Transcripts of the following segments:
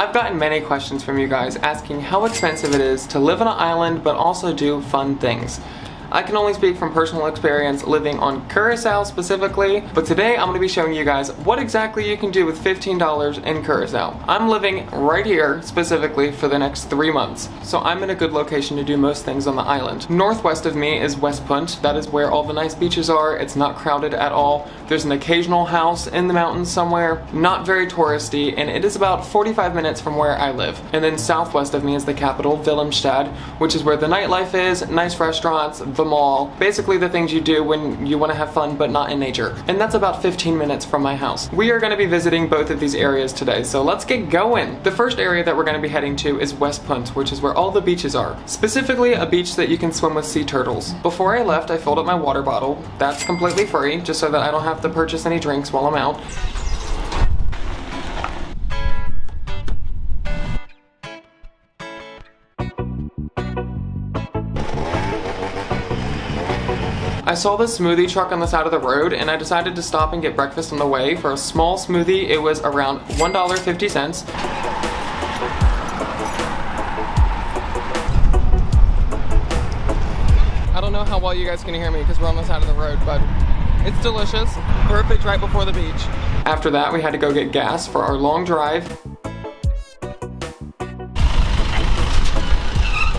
I've gotten many questions from you guys asking how expensive it is to live on an island but also do fun things. I can only speak from personal experience living on Curaçao specifically, but today I'm going to be showing you guys what exactly you can do with $15 in Curaçao. I'm living right here specifically for the next 3 months, so I'm in a good location to do most things on the island. Northwest of me is West Punt. That is where all the nice beaches are. It's not crowded at all. There's an occasional house in the mountains somewhere, not very touristy, and it is about 45 minutes from where I live. And then southwest of me is the capital, Willemstad, which is where the nightlife is, nice restaurants, the mall, basically the things you do when you want to have fun but not in nature. And that's about 15 minutes from my house. We are going to be visiting both of these areas today, so let's get going. The first area that we're going to be heading to is West Punt, which is where all the beaches are. Specifically a beach that you can swim with sea turtles. Before I left, I filled up my water bottle. That's completely free, just so that I don't have to purchase any drinks while I'm out. I saw this smoothie truck on the side of the road and I decided to stop and get breakfast on the way. For a small smoothie, it was around $1.50. I don't know how well you guys can hear me because we're on the side of the road, but it's delicious. Perfect right before the beach. After that, we had to go get gas for our long drive.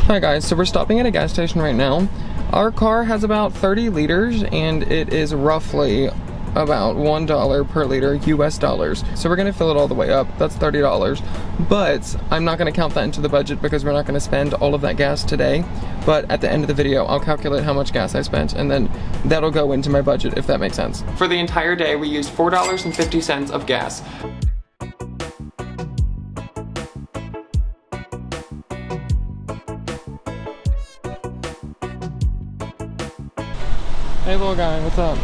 Hi guys, so we're stopping at a gas station right now. Our car has about 30 liters and it is roughly about $1 per liter US dollars. So we're gonna fill it all the way up. That's $30. But I'm not gonna count that into the budget because we're not gonna spend all of that gas today. But at the end of the video, I'll calculate how much gas I spent and then that'll go into my budget if that makes sense. For the entire day, we used $4.50 of gas. Hey little guy, what's up?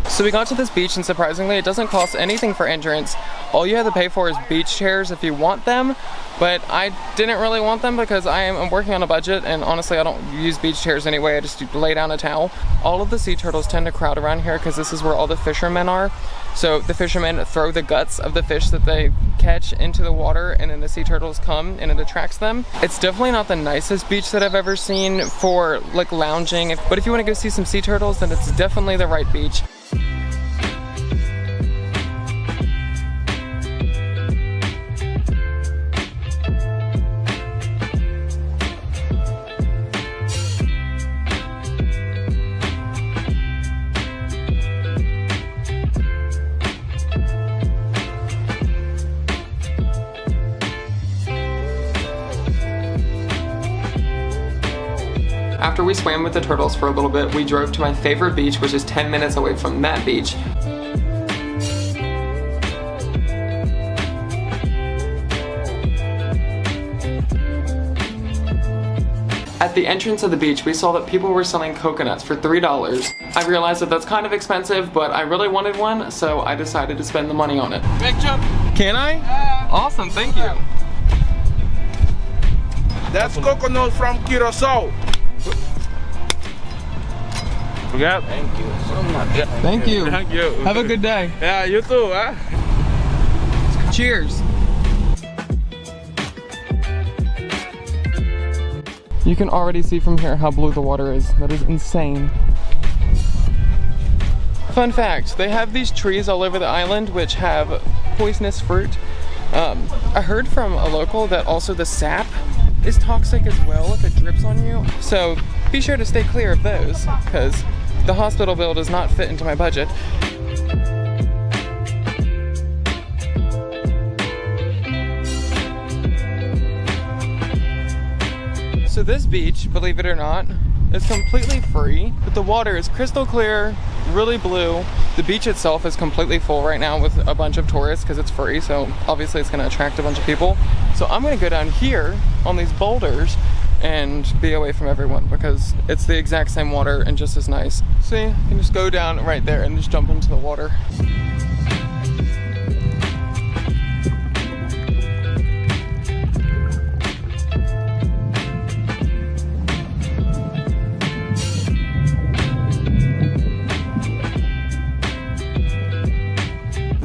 So we got to this beach and surprisingly it doesn't cost anything for entrance. All you have to pay for is beach chairs if you want them, but I didn't really want them because I'm working on a budget and honestly I don't use beach chairs anyway, I just lay down a towel. All of the sea turtles tend to crowd around here because this is where all the fishermen are. So the fishermen throw the guts of the fish that they catch into the water and then the sea turtles come and it attracts them. It's definitely not the nicest beach that I've ever seen for like lounging, but if you want to go see some sea turtles then it's definitely the right beach. After we swam with the turtles for a little bit, we drove to my favorite beach, which is 10 minutes away from that beach. At the entrance of the beach, we saw that people were selling coconuts for $3. I realized that that's kind of expensive, but I really wanted one, so I decided to spend the money on it. Big jump. Can I? Awesome, thank you. That's coconut from Curaçao. Yeah. Thank you. Thank you. Thank you. Have a good day. Yeah, you too, huh? Cheers. You can already see from here how blue the water is. That is insane. Fun fact, they have these trees all over the island which have poisonous fruit. I heard from a local that also the sap is toxic as well if it drips on you. So be sure to stay clear of those because the hospital bill does not fit into my budget. So this beach, believe it or not, is completely free, but the water is crystal clear, really blue. The beach itself is completely full right now with a bunch of tourists because it's free, so obviously it's gonna attract a bunch of people. So I'm gonna go down here on these boulders and be away from everyone because it's the exact same water and just as nice. See, you can just go down right there and just jump into the water.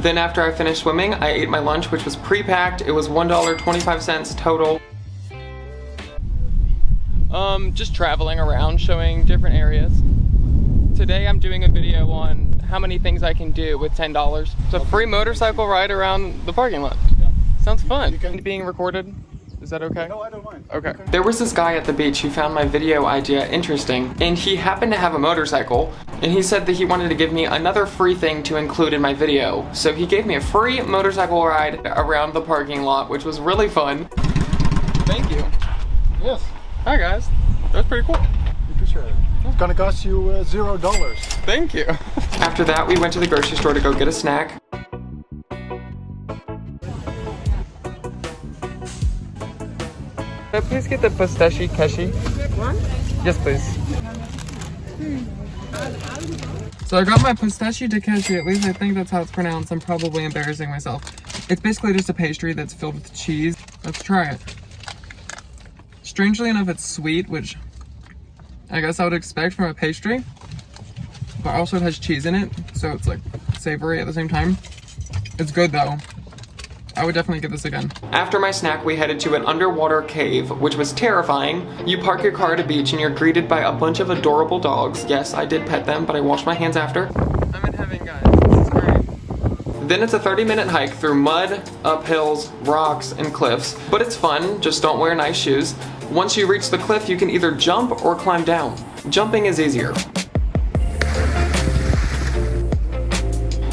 Then after I finished swimming, I ate my lunch, which was pre-packed. It was $1.25 total. Just traveling around, showing different areas. Today I'm doing a video on how many things I can do with $10. It's a free motorcycle ride around the parking lot. Yeah. Sounds fun. Being recorded? Is that okay? No, I don't mind. Okay. There was this guy at the beach who found my video idea interesting, and he happened to have a motorcycle, and he said that he wanted to give me another free thing to include in my video. So he gave me a free motorcycle ride around the parking lot, which was really fun. Thank you. Yes. Hi guys. That was pretty cool. It's gonna cost you $0. Thank you. After that, we went to the grocery store to go get a snack. Can I please get the Pistachio Taco? One? Yes, please. So I got my Pistachio Taco, at least I think that's how it's pronounced. I'm probably embarrassing myself. It's basically just a pastry that's filled with cheese. Let's try it. Strangely enough, it's sweet, which I guess I would expect from a pastry. But also it has cheese in it, so it's like savory at the same time. It's good though. I would definitely get this again. After my snack, we headed to an underwater cave, which was terrifying. You park your car at a beach and you're greeted by a bunch of adorable dogs. Yes, I did pet them, but I washed my hands after. I'm in heaven, guys. This is great. Then it's a 30-minute hike through mud, up hills, rocks, and cliffs. But it's fun, just don't wear nice shoes. Once you reach the cliff, you can either jump or climb down. Jumping is easier.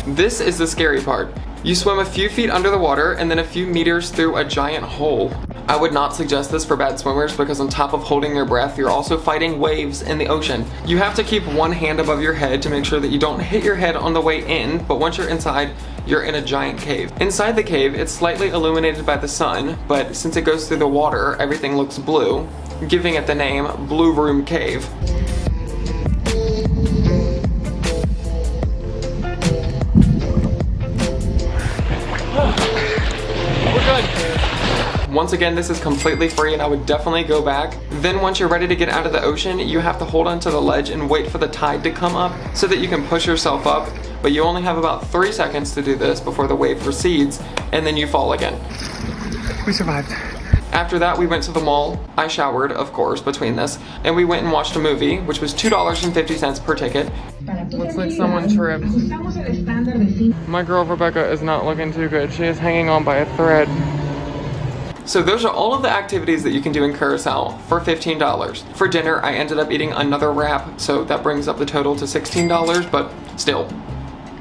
This is the scary part. You swim a few feet under the water and then a few meters through a giant hole. I would not suggest this for bad swimmers because on top of holding your breath, you're also fighting waves in the ocean. You have to keep one hand above your head to make sure that you don't hit your head on the way in, but once you're inside, you're in a giant cave. Inside the cave, it's slightly illuminated by the sun, but since it goes through the water, everything looks blue, giving it the name Blue Room Cave. Once again, this is completely free and I would definitely go back. Then once you're ready to get out of the ocean, you have to hold onto the ledge and wait for the tide to come up so that you can push yourself up. But you only have about 3 seconds to do this before the wave recedes and then you fall again. We survived. After that, we went to the mall. I showered, of course, between this, and we went and watched a movie, which was $2.50 per ticket. Looks like someone tripped. My girl Rebecca is not looking too good. She is hanging on by a thread. So those are all of the activities that you can do in Curaçao for $15. For dinner, I ended up eating another wrap, so that brings up the total to $16, but still,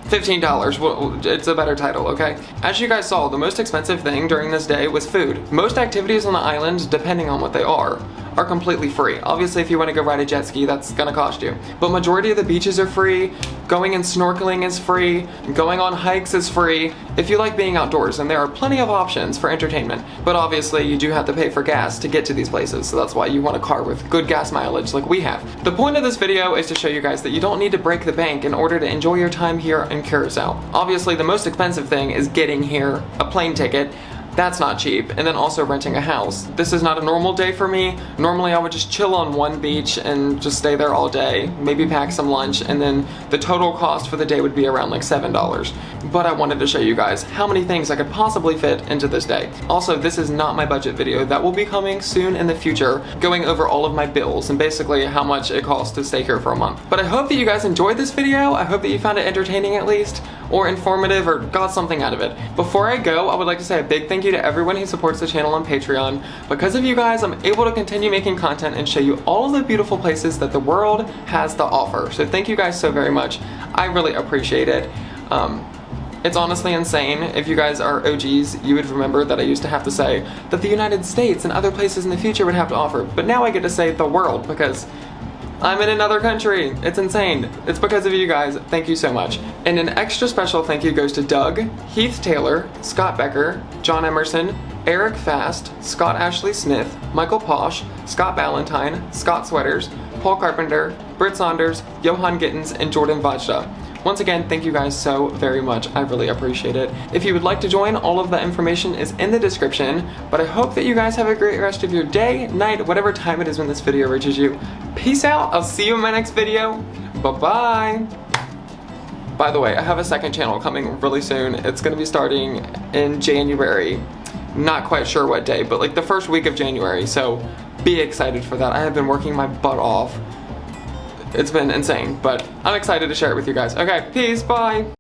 $15, well, it's a better title, okay? As you guys saw, the most expensive thing during this day was food. Most activities on the island, depending on what they are completely free. Obviously, if you want to go ride a jet ski, that's gonna cost you. But majority of the beaches are free, going and snorkeling is free, going on hikes is free, if you like being outdoors, and there are plenty of options for entertainment. But obviously, you do have to pay for gas to get to these places, so that's why you want a car with good gas mileage like we have. The point of this video is to show you guys that you don't need to break the bank in order to enjoy your time here in Curaçao. Obviously, the most expensive thing is getting here, a plane ticket. That's not cheap, and then also renting a house. This is not a normal day for me. Normally I would just chill on one beach and just stay there all day, maybe pack some lunch, and then the total cost for the day would be around like $7. But I wanted to show you guys how many things I could possibly fit into this day. Also, this is not my budget video. That will be coming soon in the future, going over all of my bills and basically how much it costs to stay here for a month. But I hope that you guys enjoyed this video. I hope that you found it entertaining at least, or informative, or got something out of it. Before I go, I would like to say a big thank you to everyone who supports the channel on Patreon. Because of you guys, I'm able to continue making content and show you all of the beautiful places that the world has to offer. So thank you guys so very much. I really appreciate it. It's honestly insane. If you guys are OGs, you would remember that I used to have to say that the United States and other places in the future would have to offer. But now I get to say the world because I'm in another country. It's insane. It's because of you guys. Thank you so much. And an extra special thank you goes to Doug, Heath Taylor, Scott Becker, John Emerson, Eric Fast, Scott Ashley Smith, Michael Posh, Scott Ballantyne, Scott Sweaters, Paul Carpenter, Britt Saunders, Johan Gittens, and Jordan Vajda. Once again, thank you guys so very much. I really appreciate it. If you would like to join, all of the information is in the description. But I hope that you guys have a great rest of your day, night, whatever time it is when this video reaches you. Peace out. I'll see you in my next video. Bye-bye. By the way, I have a second channel coming really soon. It's gonna be starting in January. Not quite sure what day, but like the first week of January, so be excited for that. I have been working my butt off. It's been insane, but I'm excited to share it with you guys. Okay, peace, bye.